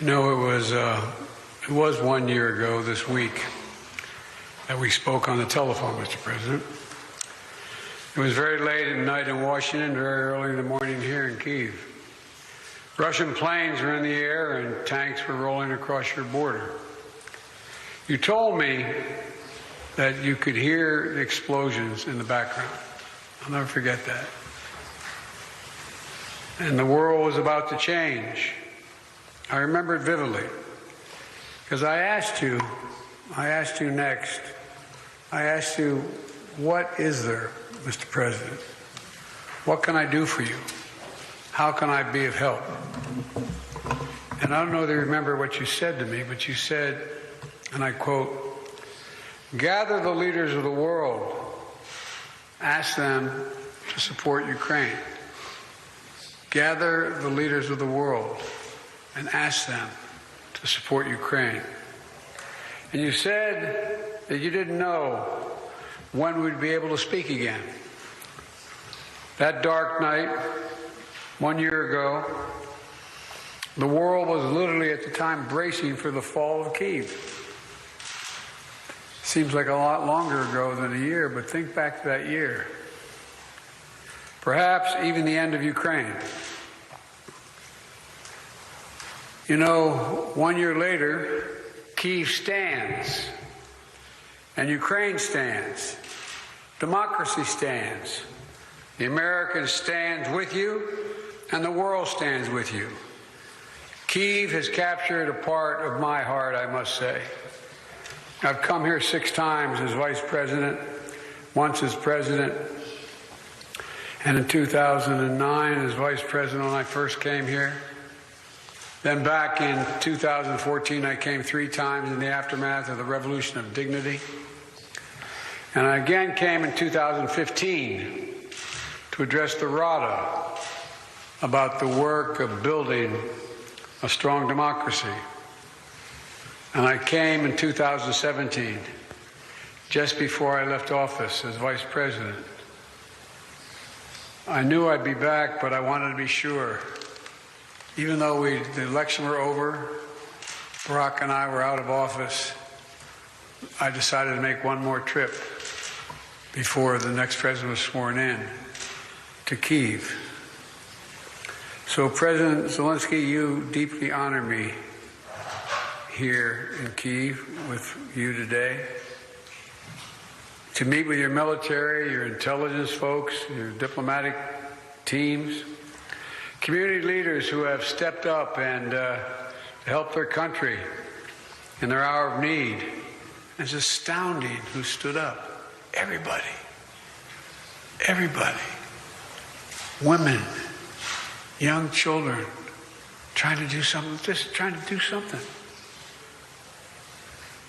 No, it was 1 year ago this week that we spoke on the telephone, Mr. President. It was very late at night in Washington, very early in the morning here in Kyiv. Russian planes were in the air and tanks were rolling across your border. You told me that you could hear the explosions in the background. I'll never forget that. And the world was about to change. I remember it vividly, because I asked you next, what is there, Mr. President? What can I do for you? How can I be of help? And I don't know if you remember what you said to me, but you said, and I quote, "Gather the leaders of the world, ask them to support Ukraine." Gather the leaders of the world and ask them to support Ukraine. And you said that you didn't know when we'd be able to speak again. That dark night, 1 year ago, the world was literally at the time bracing for the fall of Kyiv. Seems like a lot longer ago than a year, but think back to that year. Perhaps even the end of Ukraine. You know, 1 year later, Kyiv stands, and Ukraine stands. Democracy stands. The Americans stand with you, and the world stands with you. Kyiv has captured a part of my heart, I must say. I've come here 6 times as vice president, once as president, and in 2009 as vice president when I first came here. Then back in 2014, I came 3 times in the aftermath of the Revolution of Dignity. And I again came in 2015 to address the Rada about the work of building a strong democracy. And I came in 2017, just before I left office as vice president. I knew I'd be back, but I wanted to be sure. Even though the election were over, Barack and I were out of office, I decided to make one more trip before the next president was sworn in to Kyiv. So President Zelenskyy, you deeply honor me here in Kyiv with you today, to meet with your military, your intelligence folks, your diplomatic teams, community leaders who have stepped up and helped their country in their hour of need. It's astounding who stood up. Everybody. Everybody. Women, young children, trying to do something, just trying to do something.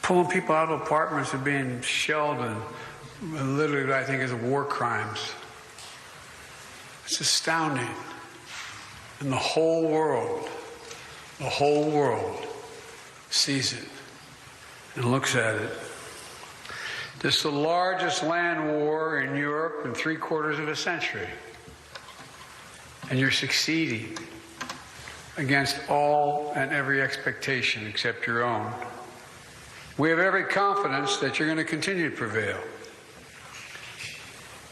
Pulling people out of apartments and being shelled and literally what I think is war crimes. It's astounding. And the whole world sees it and looks at it. This is the largest land war in Europe in 3/4 of a century. And you're succeeding against all and every expectation except your own. We have every confidence that you're going to continue to prevail.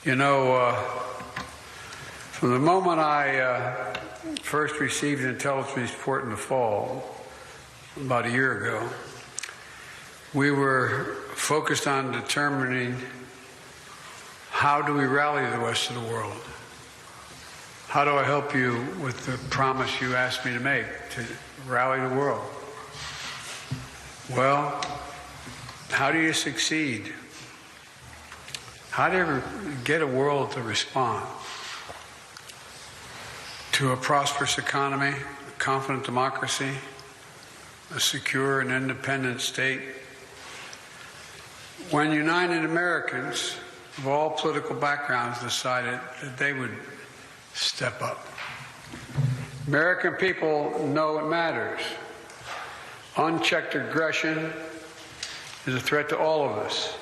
You know, from the moment I first received an intelligence report in the fall, about a year ago, we were focused on determining how do we rally the rest of the world. How do I help you with the promise you asked me to make, to rally the world? Well, how do you succeed? How do you get a world to respond to a prosperous economy, a confident democracy, a secure and independent state, when United Americans of all political backgrounds decided that they would step up? American people know it matters. Unchecked aggression is a threat to all of us.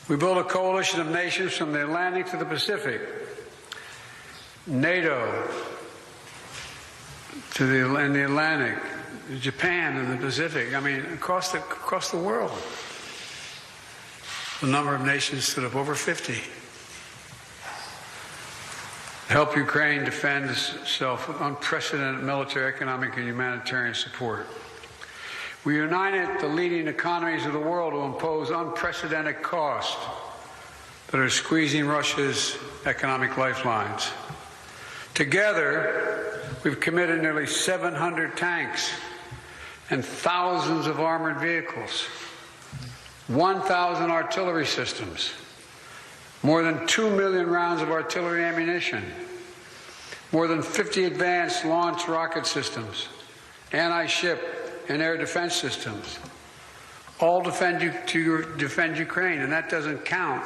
We built a coalition of nations from the Atlantic to the Pacific, NATO and the Atlantic, Japan and the Pacific. I mean, across the world. The number of nations stood up, over 50. To help Ukraine defend itself with unprecedented military, economic, and humanitarian support. We united the leading economies of the world to impose unprecedented costs that are squeezing Russia's economic lifelines. Together, we've committed nearly 700 tanks and thousands of armored vehicles, 1,000 artillery systems, more than 2 million rounds of artillery ammunition, more than 50 advanced launch rocket systems, anti-ship and air defense systems, all defend Ukraine, and that doesn't count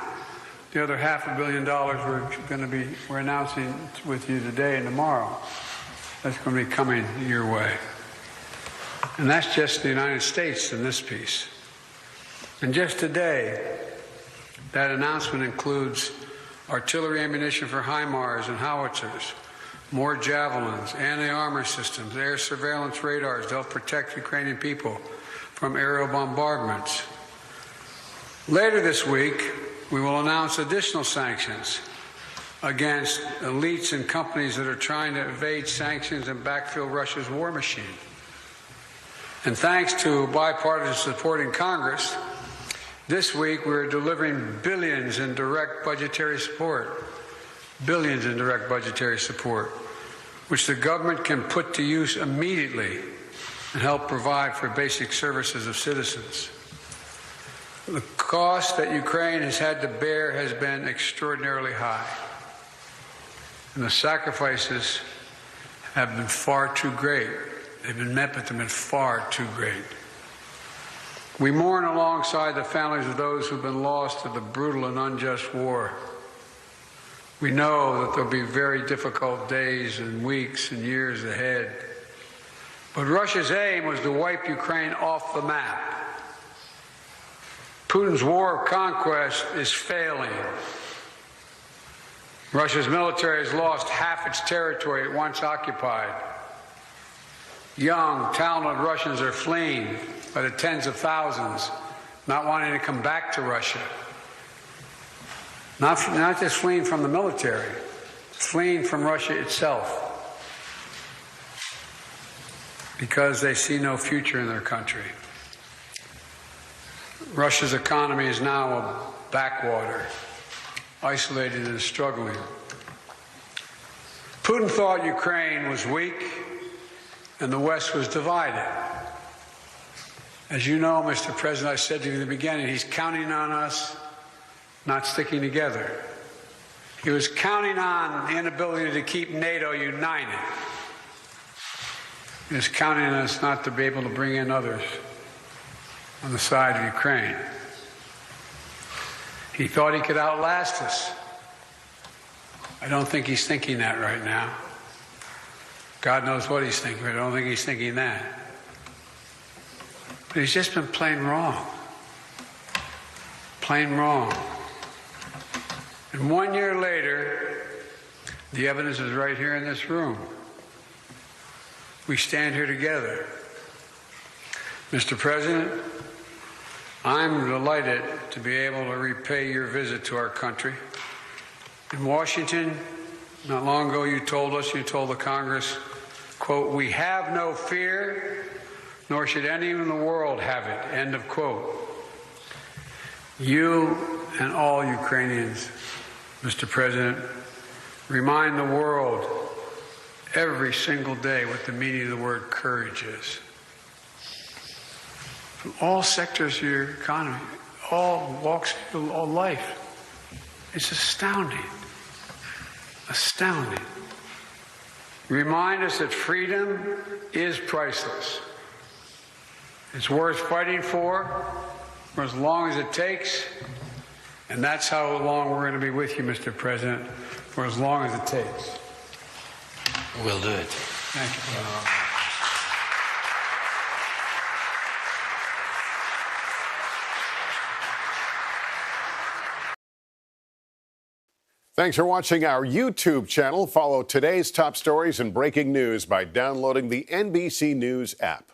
the other $500 million we're announcing with you today and tomorrow. That's going to be coming your way. And that's just the United States in this piece. And just today, that announcement includes artillery ammunition for HIMARS and howitzers, more javelins, anti-armor systems, air surveillance radars to help protect Ukrainian people from aerial bombardments. Later this week, we will announce additional sanctions against elites and companies that are trying to evade sanctions and backfill Russia's war machine. And thanks to bipartisan support in Congress, this week we're delivering billions in direct budgetary support, which the government can put to use immediately and help provide for basic services of citizens. The cost that Ukraine has had to bear has been extraordinarily high, and the sacrifices have been far too great. They've been met, but they've been far too great. We mourn alongside the families of those who've been lost to the brutal and unjust war. We know that there'll be very difficult days and weeks and years ahead. But Russia's aim was to wipe Ukraine off the map. Putin's war of conquest is failing. Russia's military has lost half its territory it once occupied. Young, talented Russians are fleeing by the tens of thousands, not wanting to come back to Russia. Not just fleeing from the military, fleeing from Russia itself, because they see no future in their country. Russia's economy is now a backwater, isolated and struggling. Putin thought Ukraine was weak and the West was divided. As you know, Mr. President, I said to you in the beginning, he's counting on us not sticking together. He was counting on the inability to keep NATO united. He was counting on us not to be able to bring in others on the side of Ukraine. He thought he could outlast us. I don't think he's thinking that right now. God knows what he's thinking, but I don't think he's thinking that. But he's just been plain wrong. Plain wrong. And 1 year later, the evidence is right here in this room. We stand here together. Mr. President, I'm delighted to be able to repay your visit to our country. In Washington, not long ago, you told the Congress, quote, "We have no fear, nor should anyone in the world have it," end of quote. You and all Ukrainians, Mr. President, remind the world every single day what the meaning of the word courage is. From all sectors of your economy, all walks of all life. It's astounding. Astounding. Remind us that freedom is priceless. It's worth fighting for as long as it takes, and that's how long we're going to be with you, Mr. President, for as long as it takes. We'll do it. Thank you. Thanks for watching our YouTube channel. Follow today's top stories and breaking news by downloading the NBC News app.